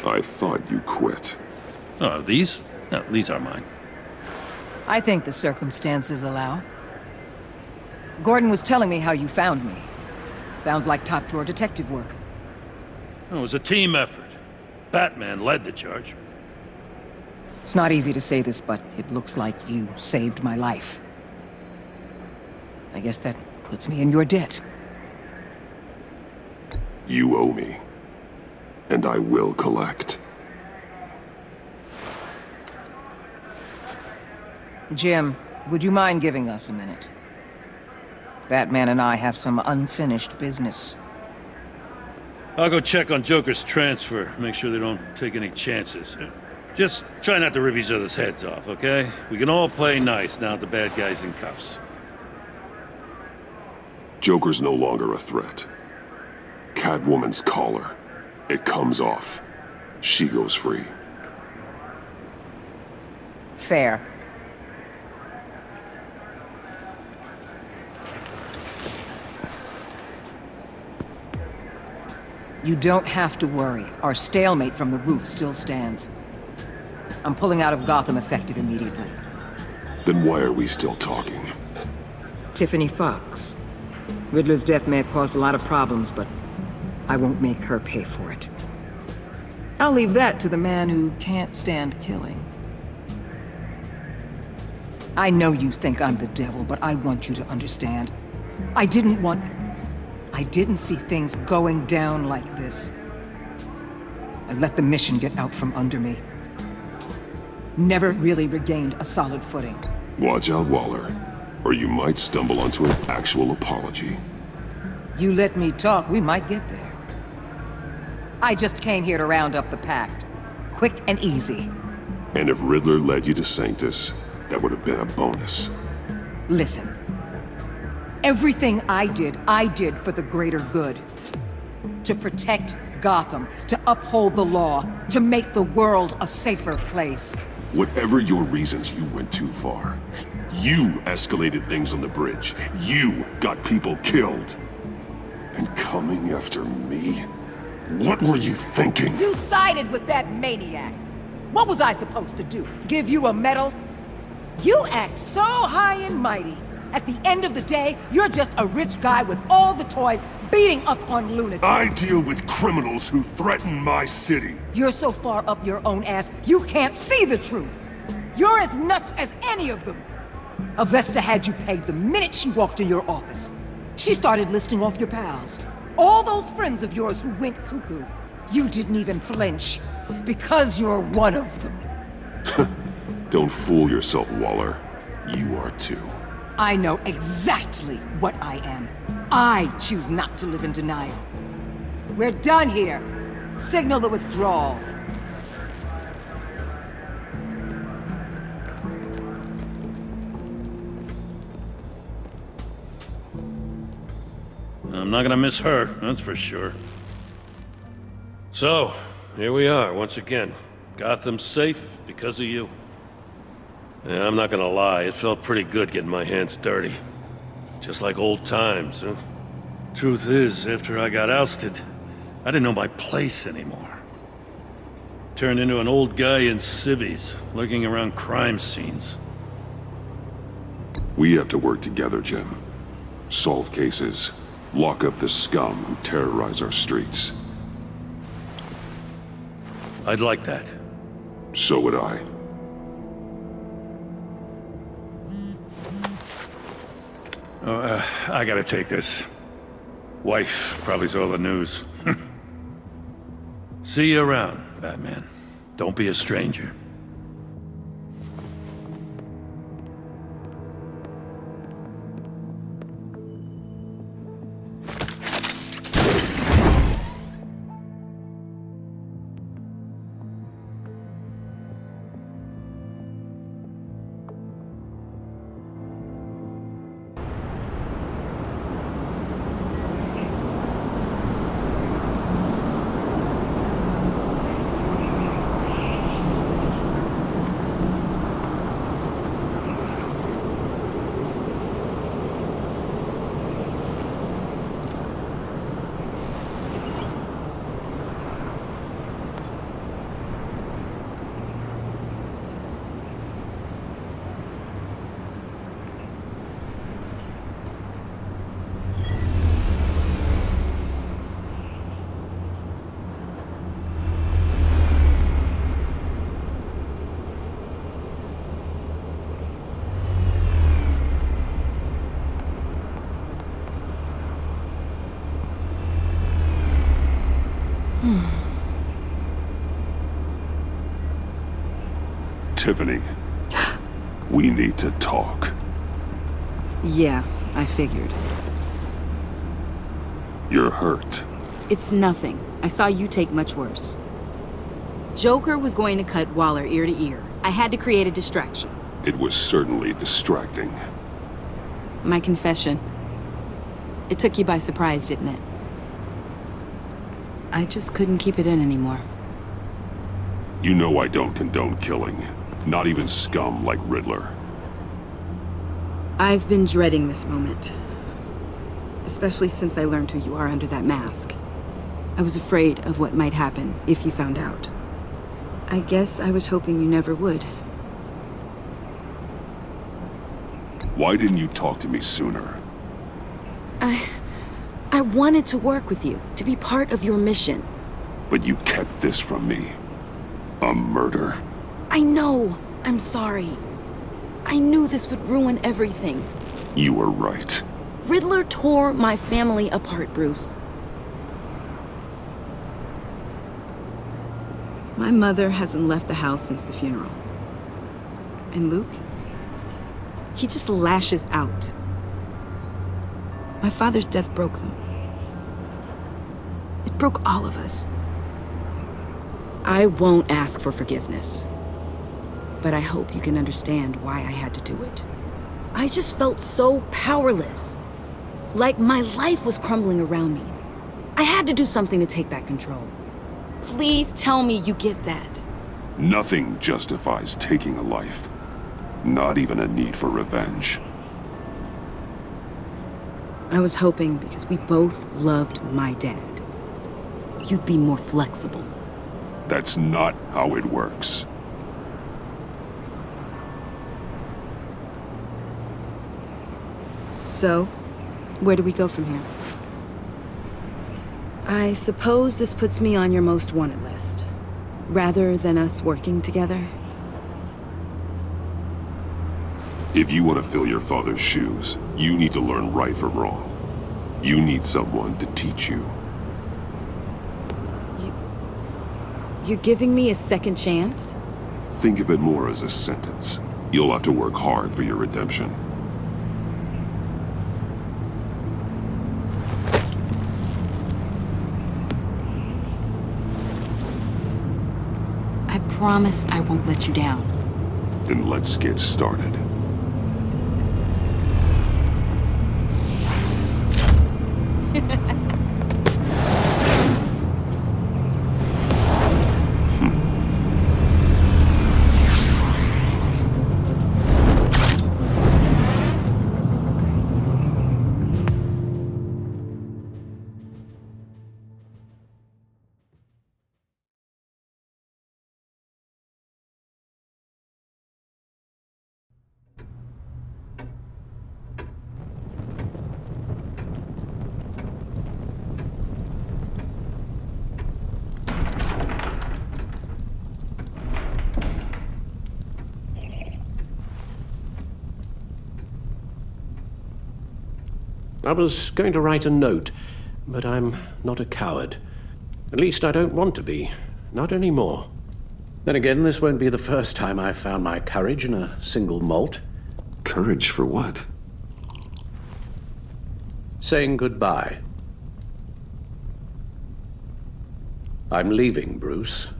I thought you quit. Oh, these? No, these are mine. I think the circumstances allow. Gordon was telling me how you found me. Sounds like top-drawer detective work. It was a team effort. Batman led the charge. It's not easy to say this, but it looks like you saved my life. I guess that puts me in your debt. You owe me. And I will collect. Jim, would you mind giving us a minute? Batman and I have some unfinished business. I'll go check on Joker's transfer, make sure they don't take any chances. Just try not to rip each other's heads off, okay? We can all play nice now that the bad guy's in cuffs. Joker's no longer a threat. Catwoman's collar. It comes off. She goes free. Fair. You don't have to worry. Our stalemate from the roof still stands. I'm pulling out of Gotham effective immediately. Then why are we still talking? Tiffany Fox. Riddler's death may have caused a lot of problems, but I won't make her pay for it. I'll leave that to the man who can't stand killing. I know you think I'm the devil, but I want you to understand. I didn't see things going down like this. I let the mission get out from under me. Never really regained a solid footing. Watch out, Waller, or you might stumble onto an actual apology. You let me talk, we might get there. I just came here to round up the Pact. Quick and easy. And if Riddler led you to Sanctus, that would have been a bonus. Listen. Everything I did for the greater good. To protect Gotham, to uphold the law, to make the world a safer place. Whatever your reasons, you went too far. You escalated things on the bridge. You got people killed. And coming after me? What were you thinking? You sided with that maniac. What was I supposed to do? Give you a medal? You act so high and mighty. At the end of the day, you're just a rich guy with all the toys beating up on lunatics. I deal with criminals who threaten my city. You're so far up your own ass, you can't see the truth. You're as nuts as any of them. Avesta had you pegged the minute she walked in your office. She started listing off your pals. All those friends of yours who went cuckoo. You didn't even flinch. Because you're one of them. Don't fool yourself, Waller. You are too. I know exactly what I am. I choose not to live in denial. We're done here. Signal the withdrawal. I'm not gonna miss her, that's for sure. So, here we are, once again. Gotham's safe because of you. Yeah, I'm not gonna lie, it felt pretty good getting my hands dirty. Just like old times, huh? Truth is, after I got ousted, I didn't know my place anymore. Turned into an old guy in civvies, lurking around crime scenes. We have to work together, Jim. Solve cases. Lock up the scum who terrorize our streets. I'd like that. So would I. I gotta take this. Wife probably saw the news. See you around, Batman. Don't be a stranger. Tiffany, we need to talk. Yeah, I figured. You're hurt. It's nothing. I saw you take much worse. Joker was going to cut Waller ear to ear. I had to create a distraction. It was certainly distracting. My confession. It took you by surprise, didn't it? I just couldn't keep it in anymore. You know I don't condone killing. Not even scum like Riddler. I've been dreading this moment. Especially since I learned who you are under that mask. I was afraid of what might happen if you found out. I guess I was hoping you never would. Why didn't you talk to me sooner? I wanted to work with you, to be part of your mission. But you kept this from me. A murder? I know. I'm sorry. I knew this would ruin everything. You were right. Riddler tore my family apart, Bruce. My mother hasn't left the house since the funeral. And Luke? He just lashes out. My father's death broke them. It broke all of us. I won't ask for forgiveness. But I hope you can understand why I had to do it. I just felt so powerless. Like my life was crumbling around me. I had to do something to take back control. Please tell me you get that. Nothing justifies taking a life. Not even a need for revenge. I was hoping because we both loved my dad, you'd be more flexible. That's not how it works. So, where do we go from here? I suppose this puts me on your most wanted list, rather than us working together. If you want to fill your father's shoes, you need to learn right from wrong. You need someone to teach you. You're giving me a second chance? Think of it more as a sentence. You'll have to work hard for your redemption. I promise I won't let you down. Then let's get started. I was going to write a note, but I'm not a coward. At least I don't want to be. Not anymore. Then again, this won't be the first time I've found my courage in a single malt. Courage for what? Saying goodbye. I'm leaving, Bruce.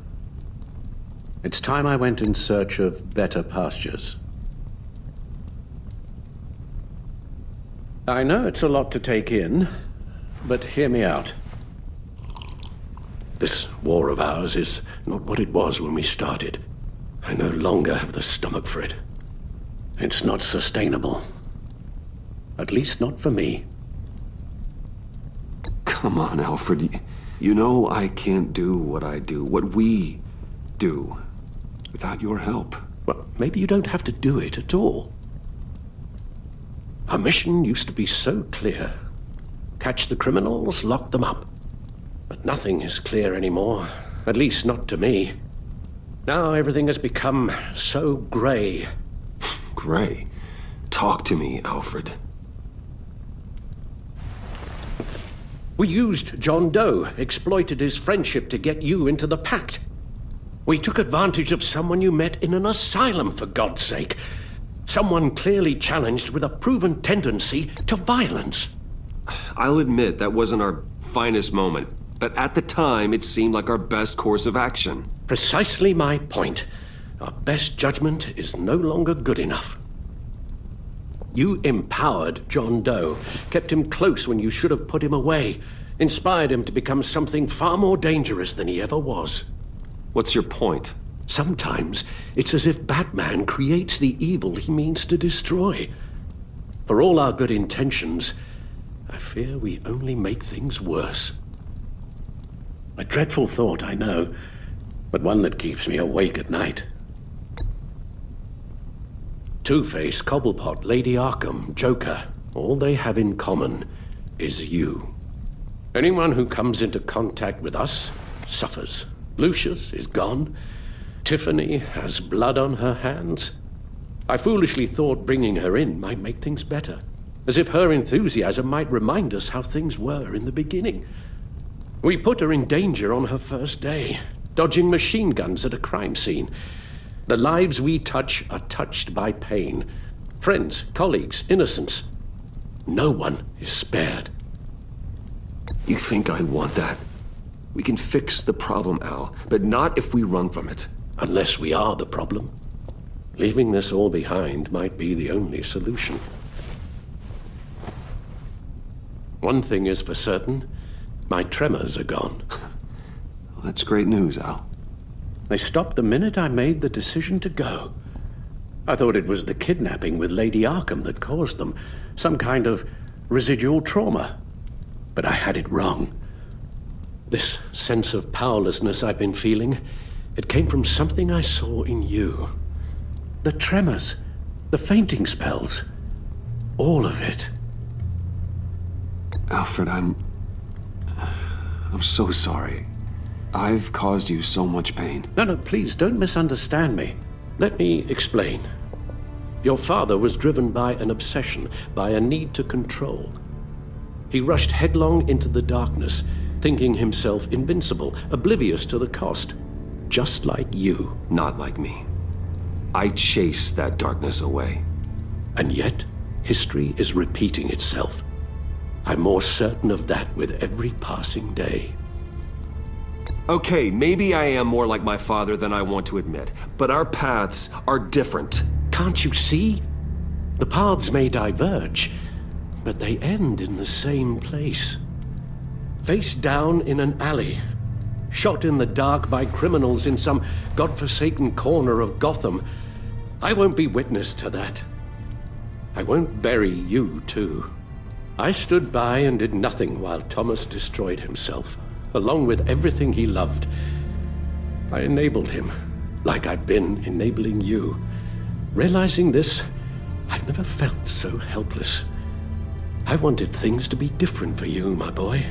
It's time I went in search of better pastures. I know it's a lot to take in, but hear me out. This war of ours is not what it was when we started. I no longer have the stomach for it. It's not sustainable. At least not for me. Come on, Alfred. You know I can't do what I do, what we do, without your help. Well, maybe you don't have to do it at all. Our mission used to be so clear. Catch the criminals, lock them up. But nothing is clear anymore, at least not to me. Now everything has become so gray. Gray? Talk to me, Alfred. We used John Doe, exploited his friendship to get you into the pact. We took advantage of someone you met in an asylum, for God's sake. Someone clearly challenged with a proven tendency to violence. I'll admit that wasn't our finest moment, but at the time it seemed like our best course of action. Precisely my point. Our best judgment is no longer good enough. You empowered John Doe, kept him close when you should have put him away, inspired him to become something far more dangerous than he ever was. What's your point? Sometimes it's as if Batman creates the evil he means to destroy. For all our good intentions, I fear we only make things worse. A dreadful thought, I know, but one that keeps me awake at night. Two-Face, Cobblepot, Lady Arkham, Joker, all they have in common is you. Anyone who comes into contact with us suffers. Lucius is gone. Tiffany has blood on her hands. I foolishly thought bringing her in might make things better, as if her enthusiasm might remind us how things were in the beginning. We put her in danger on her first day, dodging machine guns at a crime scene. The lives we touch are touched by pain. Friends, colleagues, innocents. No one is spared. You think I want that? We can fix the problem, Al, but not if we run from it. Unless we are the problem. Leaving this all behind might be the only solution. One thing is for certain, my tremors are gone. Well, that's great news, Al. They stopped the minute I made the decision to go. I thought it was the kidnapping with Lady Arkham that caused them, some kind of residual trauma. But I had it wrong. This sense of powerlessness I've been feeling, it came from something I saw in you. The tremors, the fainting spells, all of it. Alfred, I'm so sorry. I've caused you so much pain. No, please, don't misunderstand me. Let me explain. Your father was driven by an obsession, by a need to control. He rushed headlong into the darkness, thinking himself invincible, oblivious to the cost. Just like you. Not like me. I chased that darkness away. And yet, history is repeating itself. I'm more certain of that with every passing day. Okay, maybe I am more like my father than I want to admit, but our paths are different. Can't you see? The paths may diverge, but they end in the same place. Face down in an alley, shot in the dark by criminals in some godforsaken corner of Gotham. I won't be witness to that. I won't bury you, too. I stood by and did nothing while Thomas destroyed himself, along with everything he loved. I enabled him, like I've been enabling you. Realizing this, I've never felt so helpless. I wanted things to be different for you, my boy.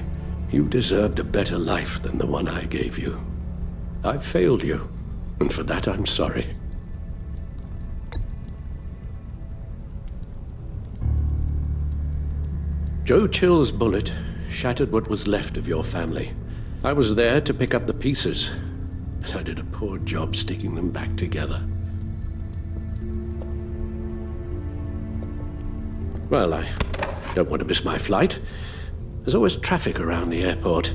You deserved a better life than the one I gave you. I've failed you, and for that I'm sorry. Joe Chill's bullet shattered what was left of your family. I was there to pick up the pieces, but I did a poor job sticking them back together. Well, I don't want to miss my flight. There's always traffic around the airport.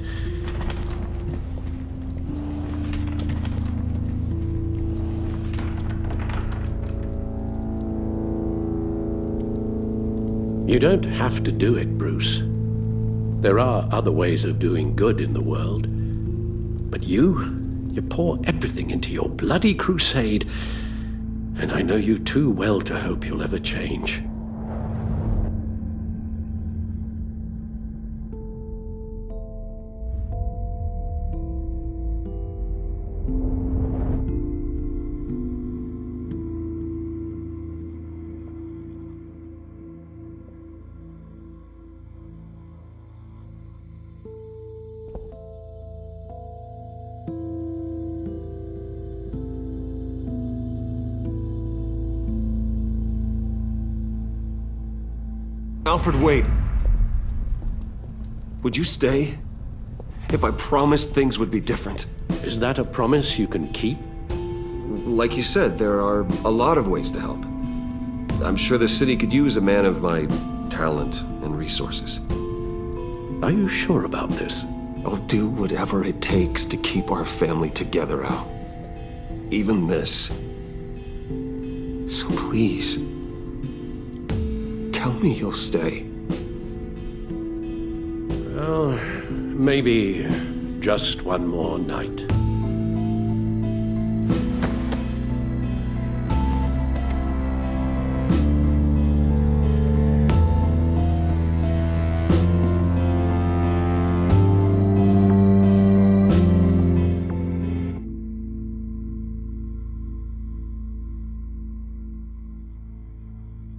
You don't have to do it, Bruce. There are other ways of doing good in the world. But you pour everything into your bloody crusade, and I know you too well to hope you'll ever change. Alfred, wait. Would you stay? If I promised things would be different. Is that a promise you can keep? Like you said, there are a lot of ways to help. I'm sure the city could use a man of my talent and resources. Are you sure about this? I'll do whatever it takes to keep our family together, Al. Even this. So please, tell me you'll stay. Well, maybe just one more night.